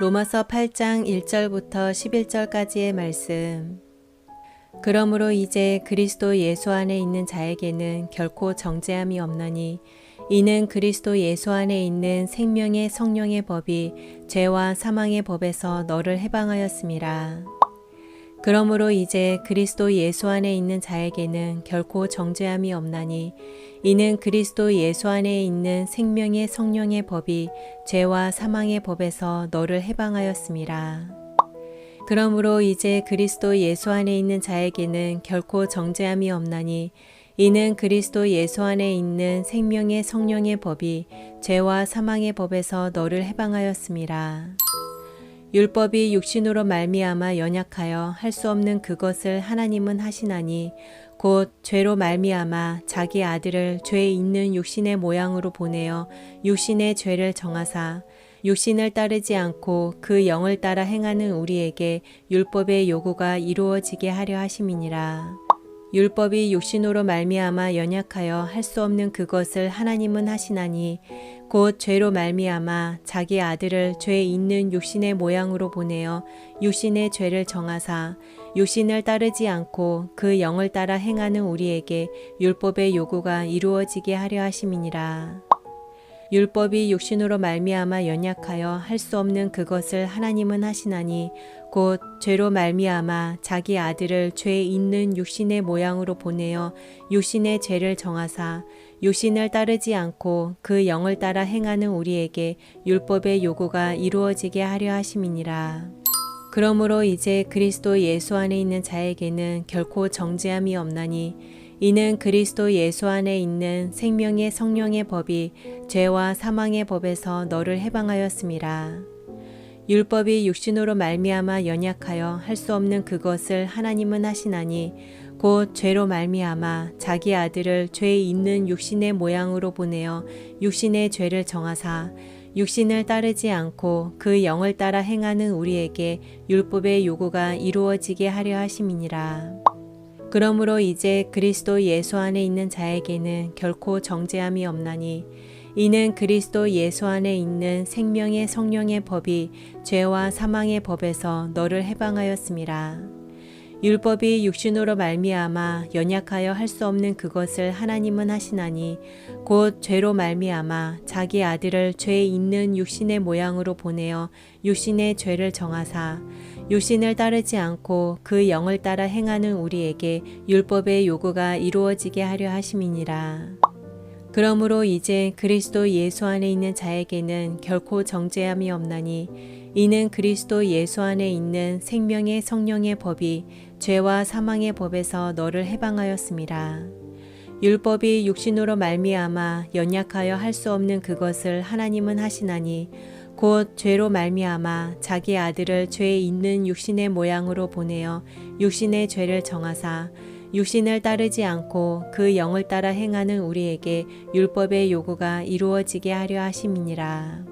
로마서 8장 1절부터 11절까지의 말씀. 그러므로 이제 그리스도 예수 안에 있는 자에게는 결코 정죄함이 없나니 이는 그리스도 예수 안에 있는 생명의 성령의 법이 죄와 사망의 법에서 너를 해방하였음이라. 그러므로 이제 그리스도 예수 안에 있는 자에게는 결코 정죄함이 없나니 이는 그리스도 예수 안에 있는 생명의 성령의 법이 죄와 사망의 법에서 너를 해방하였음이라. 그러므로 이제 그리스도 예수 안에 있는 자에게는 결코 정죄함이 없나니 이는 그리스도 예수 안에 있는 생명의 성령의 법이 죄와 사망의 법에서 너를 해방하였음이라. 율법이 육신으로 말미암아 연약하여 할 수 없는 그것을 하나님은 하시나니 곧 죄로 말미암아 자기 아들을 죄 있는 육신의 모양으로 보내어 육신의 죄를 정하사 육신을 따르지 않고 그 영을 따라 행하는 우리에게 율법의 요구가 이루어지게 하려 하심이니라. 율법이 육신으로 말미암아 연약하여 할 수 없는 그것을 하나님은 하시나니 곧 죄로 말미암아 자기 아들을 죄 있는 육신의 모양으로 보내어 육신의 죄를 정하사 육신을 따르지 않고 그 영을 따라 행하는 우리에게 율법의 요구가 이루어지게 하려 하심이니라. 율법이 육신으로 말미암아 연약하여 할 수 없는 그것을 하나님은 하시나니 곧 죄로 말미암아 자기 아들을 죄 있는 육신의 모양으로 보내어 육신의 죄를 정하사 육신을 따르지 않고 그 영을 따라 행하는 우리에게 율법의 요구가 이루어지게 하려 하심이니라. 그러므로 이제 그리스도 예수 안에 있는 자에게는 결코 정죄함이 없나니 이는 그리스도 예수 안에 있는 생명의 성령의 법이 죄와 사망의 법에서 너를 해방하였음이라. 율법이 육신으로 말미암아 연약하여 할 수 없는 그것을 하나님은 하시나니 곧 죄로 말미암아 자기 아들을 죄 있는 육신의 모양으로 보내어 육신의 죄를 정하사 육신을 따르지 않고 그 영을 따라 행하는 우리에게 율법의 요구가 이루어지게 하려 하심이니라. 그러므로 이제 그리스도 예수 안에 있는 자에게는 결코 정죄함이 없나니 이는 그리스도 예수 안에 있는 생명의 성령의 법이 죄와 사망의 법에서 너를 해방하였음이라. 율법이 육신으로 말미암아 연약하여 할 수 없는 그것을 하나님은 하시나니 곧 죄로 말미암아 자기 아들을 죄 있는 육신의 모양으로 보내어 육신의 죄를 정하사 육신을 따르지 않고 그 영을 따라 행하는 우리에게 율법의 요구가 이루어지게 하려 하심이니라. 그러므로 이제 그리스도 예수 안에 있는 자에게는 결코 정죄함이 없나니 이는 그리스도 예수 안에 있는 생명의 성령의 법이 죄와 사망의 법에서 너를 해방하였음이라. 율법이 육신으로 말미암아 연약하여 할 수 없는 그것을 하나님은 하시나니 곧 죄로 말미암아 자기 아들을 죄 있는 육신의 모양으로 보내어 육신의 죄를 정하사 육신을 따르지 않고 그 영을 따라 행하는 우리에게 율법의 요구가 이루어지게 하려 하심이니라.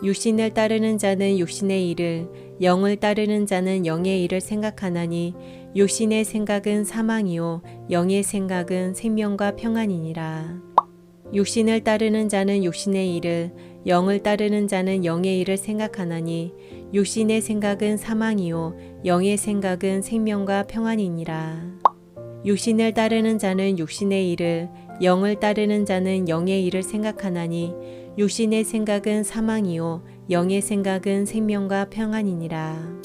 육신을 따르는 자는 육신의 일을, 영을 따르는 자는 영의 일을 생각하나니 육신의 생각은 사망이요 영의 생각은 생명과 평안이니라. 육신을 따르는 자는 육신의 일을, 영을 따르는 자는 영의 일을 생각하나니 육신의 생각은 사망이요 영의 생각은 생명과 평안이니라. 육신을 따르는 자는 육신의 일을, 영을 따르는 자는 영의 일을 생각하나니 육신의 생각은 사망이요 영의 생각은 생명과 평안이니라.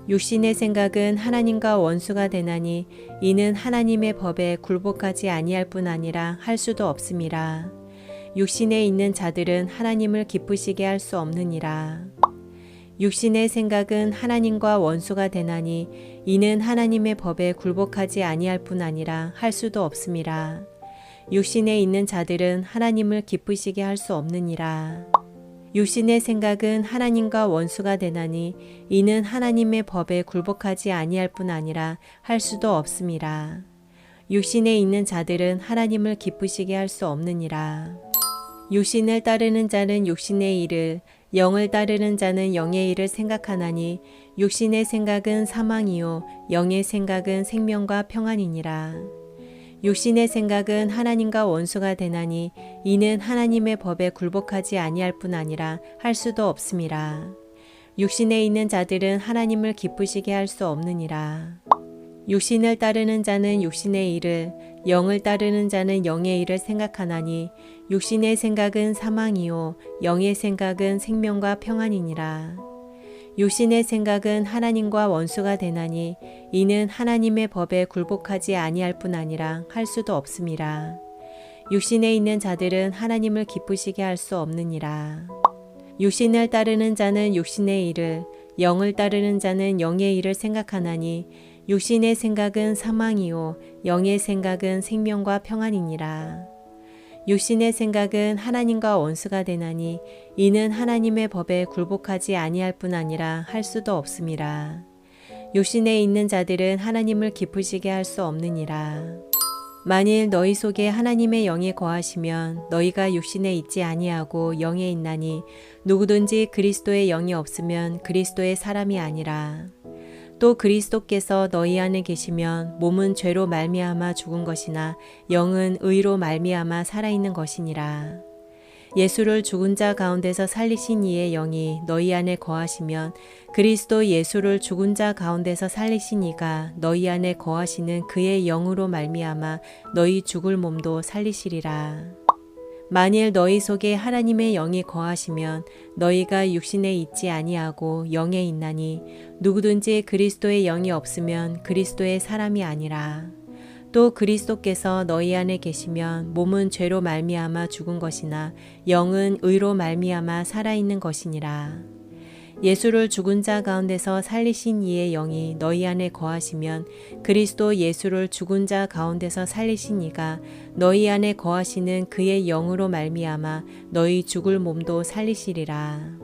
육신의 생각은 하나님과 원수가 되나니 이는 하나님의 법에 굴복하지 아니할 뿐 아니라 할 수도 없음이라. 육신에 있는 자들은 하나님을 기쁘시게 할 수 없느니라. 육신의 생각은 하나님과 원수가 되나니 이는 하나님의 법에 굴복하지 아니할 뿐 아니라 할 수도 없음이라. 육신에 있는 자들은 하나님을 기쁘시게 할 수 없느니라. 육신의 생각은 하나님과 원수가 되나니 이는 하나님의 법에 굴복하지 아니할 뿐 아니라 할 수도 없음이라. 육신에 있는 자들은 하나님을 기쁘시게 할 수 없느니라. 육신을 따르는 자는 육신의 일을, 영을 따르는 자는 영의 일을 생각하나니 육신의 생각은 사망이요 영의 생각은 생명과 평안이니라. 육신의 생각은 하나님과 원수가 되나니 이는 하나님의 법에 굴복하지 아니할 뿐 아니라 할 수도 없음이라. 육신에 있는 자들은 하나님을 기쁘시게 할 수 없느니라. 육신을 따르는 자는 육신의 일을, 영을 따르는 자는 영의 일을 생각하나니 육신의 생각은 사망이요 영의 생각은 생명과 평안이니라. 육신의 생각은 하나님과 원수가 되나니 이는 하나님의 법에 굴복하지 아니할 뿐 아니라 할 수도 없음이라. 육신에 있는 자들은 하나님을 기쁘시게 할 수 없느니라. 육신을 따르는 자는 육신의 일을, 영을 따르는 자는 영의 일을 생각하나니 육신의 생각은 사망이요 영의 생각은 생명과 평안이니라. 육신의 생각은 하나님과 원수가 되나니 이는 하나님의 법에 굴복하지 아니할 뿐 아니라 할 수도 없음이라. 육신에 있는 자들은 하나님을 기쁘시게 할 수 없느니라. 만일 너희 속에 하나님의 영이 거하시면 너희가 육신에 있지 아니하고 영에 있나니 누구든지 그리스도의 영이 없으면 그리스도의 사람이 아니라. 또 그리스도께서 너희 안에 계시면 몸은 죄로 말미암아 죽은 것이나 영은 의로 말미암아 살아있는 것이니라. 예수를 죽은 자 가운데서 살리신 이의 영이 너희 안에 거하시면 그리스도 예수를 죽은 자 가운데서 살리신 이가 너희 안에 거하시는 그의 영으로 말미암아 너희 죽을 몸도 살리시리라. 만일 너희 속에 하나님의 영이 거하시면 너희가 육신에 있지 아니하고 영에 있나니 누구든지 그리스도의 영이 없으면 그리스도의 사람이 아니라. 또 그리스도께서 너희 안에 계시면 몸은 죄로 말미암아 죽은 것이나 영은 의로 말미암아 살아있는 것이니라. 예수를 죽은 자 가운데서 살리신 이의 영이 너희 안에 거하시면 그리스도 예수를 죽은 자 가운데서 살리신 이가 너희 안에 거하시는 그의 영으로 말미암아 너희 죽을 몸도 살리시리라.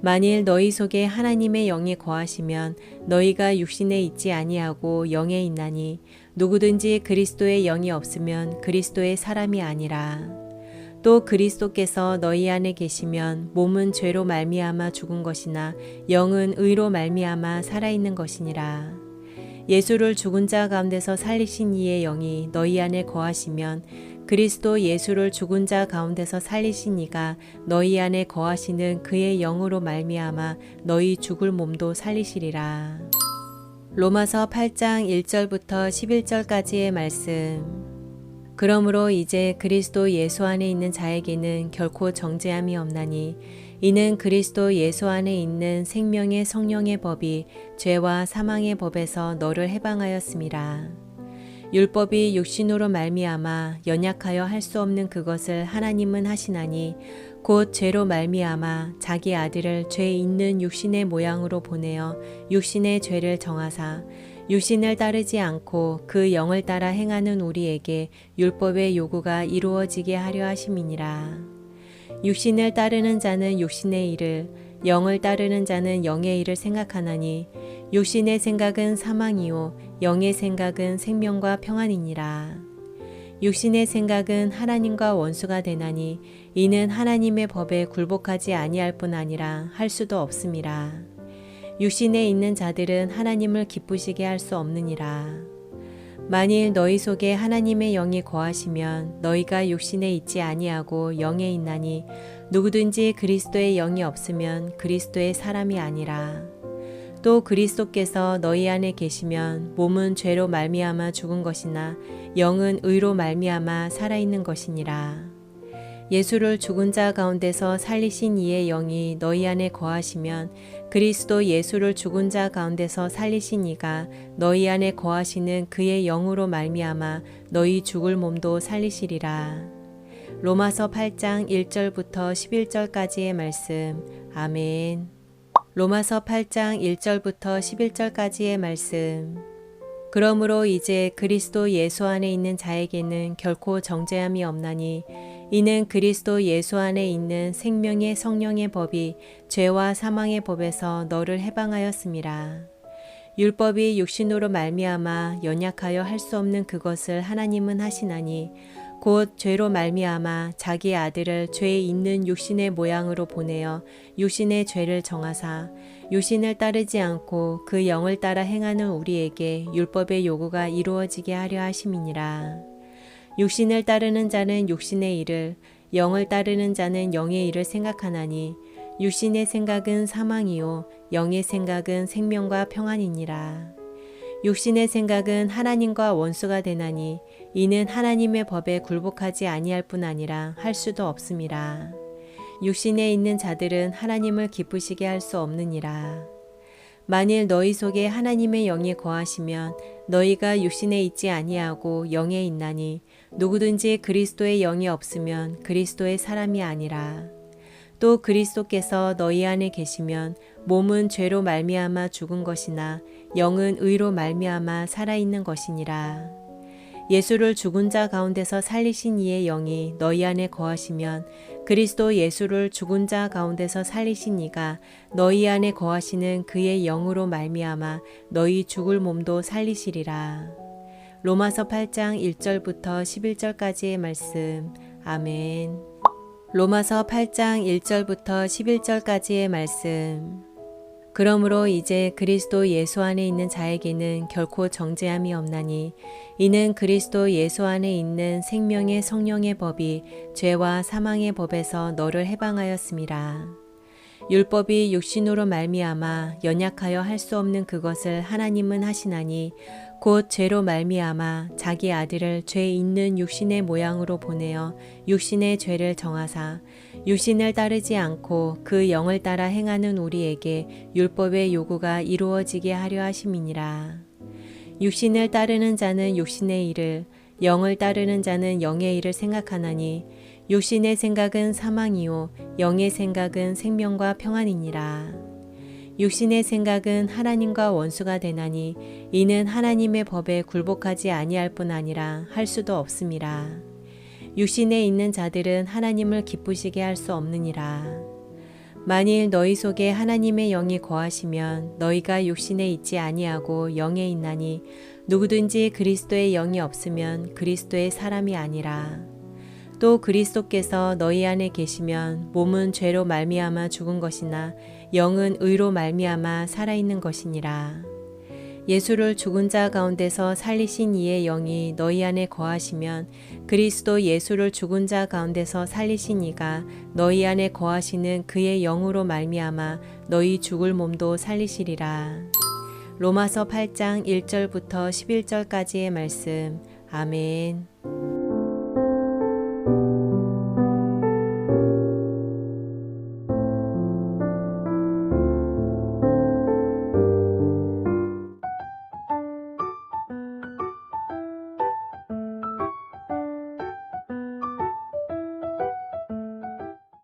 만일 너희 속에 하나님의 영이 거하시면 너희가 육신에 있지 아니하고 영에 있나니 누구든지 그리스도의 영이 없으면 그리스도의 사람이 아니라. 또 그리스도께서 너희 안에 계시면 몸은 죄로 말미암아 죽은 것이나 영은 의로 말미암아 살아있는 것이니라. 예수를 죽은 자 가운데서 살리신 이의 영이 너희 안에 거하시면 그리스도 예수를 죽은 자 가운데서 살리신 이가 너희 안에 거하시는 그의 영으로 말미암아 너희 죽을 몸도 살리시리라. 로마서 8장 1절부터 11절까지의 말씀. 그러므로 이제 그리스도 예수 안에 있는 자에게는 결코 정죄함이 없나니 이는 그리스도 예수 안에 있는 생명의 성령의 법이 죄와 사망의 법에서 너를 해방하였음이라. 율법이 육신으로 말미암아 연약하여 할 수 없는 그것을 하나님은 하시나니 곧 죄로 말미암아 자기 아들을 죄 있는 육신의 모양으로 보내어 육신의 죄를 정하사 육신을 따르지 않고 그 영을 따라 행하는 우리에게 율법의 요구가 이루어지게 하려 하심이니라. 육신을 따르는 자는 육신의 일을, 영을 따르는 자는 영의 일을 생각하나니 육신의 생각은 사망이요 영의 생각은 생명과 평안이니라. 육신의 생각은 하나님과 원수가 되나니 이는 하나님의 법에 굴복하지 아니할 뿐 아니라 할 수도 없음이라. 육신에 있는 자들은 하나님을 기쁘시게 할 수 없느니라. 만일 너희 속에 하나님의 영이 거하시면 너희가 육신에 있지 아니하고 영에 있나니 누구든지 그리스도의 영이 없으면 그리스도의 사람이 아니라. 또 그리스도께서 너희 안에 계시면 몸은 죄로 말미암아 죽은 것이나 영은 의로 말미암아 살아있는 것이니라. 예수를 죽은 자 가운데서 살리신 이의 영이 너희 안에 거하시면 그리스도 예수를 죽은 자 가운데서 살리신 이가 너희 안에 거하시는 그의 영으로 말미암아 너희 죽을 몸도 살리시리라. 로마서 8장 1절부터 11절까지의 말씀. 아멘. 로마서 8장 1절부터 11절까지의 말씀. 그러므로 이제 그리스도 예수 안에 있는 자에게는 결코 정죄함이 없나니 이는 그리스도 예수 안에 있는 생명의 성령의 법이 죄와 사망의 법에서 너를 해방하였음이라. 율법이 육신으로 말미암아 연약하여 할 수 없는 그것을 하나님은 하시나니 곧 죄로 말미암아 자기 아들을 죄 있는 육신의 모양으로 보내어 육신의 죄를 정하사 육신을 따르지 않고 그 영을 따라 행하는 우리에게 율법의 요구가 이루어지게 하려 하심이니라. 육신을 따르는 자는 육신의 일을, 영을 따르는 자는 영의 일을 생각하나니 육신의 생각은 사망이요 영의 생각은 생명과 평안이니라. 육신의 생각은 하나님과 원수가 되나니 이는 하나님의 법에 굴복하지 아니할 뿐 아니라 할 수도 없음이라. 육신에 있는 자들은 하나님을 기쁘시게 할 수 없느니라. 만일 너희 속에 하나님의 영이 거하시면 너희가 육신에 있지 아니하고 영에 있나니 누구든지 그리스도의 영이 없으면 그리스도의 사람이 아니라. 또 그리스도께서 너희 안에 계시면 몸은 죄로 말미암아 죽은 것이나 영은 의로 말미암아 살아있는 것이니라. 예수를 죽은 자 가운데서 살리신 이의 영이 너희 안에 거하시면 그리스도 예수를 죽은 자 가운데서 살리신 이가 너희 안에 거하시는 그의 영으로 말미암아 너희 죽을 몸도 살리시리라. 로마서 8장 1절부터 11절까지의 말씀. 아멘. 로마서 8장 1절부터 11절까지의 말씀. 그러므로 이제 그리스도 예수 안에 있는 자에게는 결코 정죄함이 없나니 이는 그리스도 예수 안에 있는 생명의 성령의 법이 죄와 사망의 법에서 너를 해방하였음이라. 율법이 육신으로 말미암아 연약하여 할 수 없는 그것을 하나님은 하시나니 곧 죄로 말미암아 자기 아들을 죄 있는 육신의 모양으로 보내어 육신의 죄를 정하사 육신을 따르지 않고 그 영을 따라 행하는 우리에게 율법의 요구가 이루어지게 하려 하심이니라. 육신을 따르는 자는 육신의 일을, 영을 따르는 자는 영의 일을 생각하나니 육신의 생각은 사망이요 영의 생각은 생명과 평안이니라. 육신의 생각은 하나님과 원수가 되나니 이는 하나님의 법에 굴복하지 아니할 뿐 아니라 할 수도 없음이라. 육신에 있는 자들은 하나님을 기쁘시게 할 수 없느니라. 만일 너희 속에 하나님의 영이 거하시면 너희가 육신에 있지 아니하고 영에 있나니 누구든지 그리스도의 영이 없으면 그리스도의 사람이 아니라. 또 그리스도께서 너희 안에 계시면 몸은 죄로 말미암아 죽은 것이나 영은 의로 말미암아 살아있는 것이니라. 예수를 죽은 자 가운데서 살리신 이의 영이 너희 안에 거하시면 그리스도 예수를 죽은 자 가운데서 살리신 이가 너희 안에 거하시는 그의 영으로 말미암아 너희 죽을 몸도 살리시리라. 로마서 8장 1절부터 11절까지의 말씀. 아멘.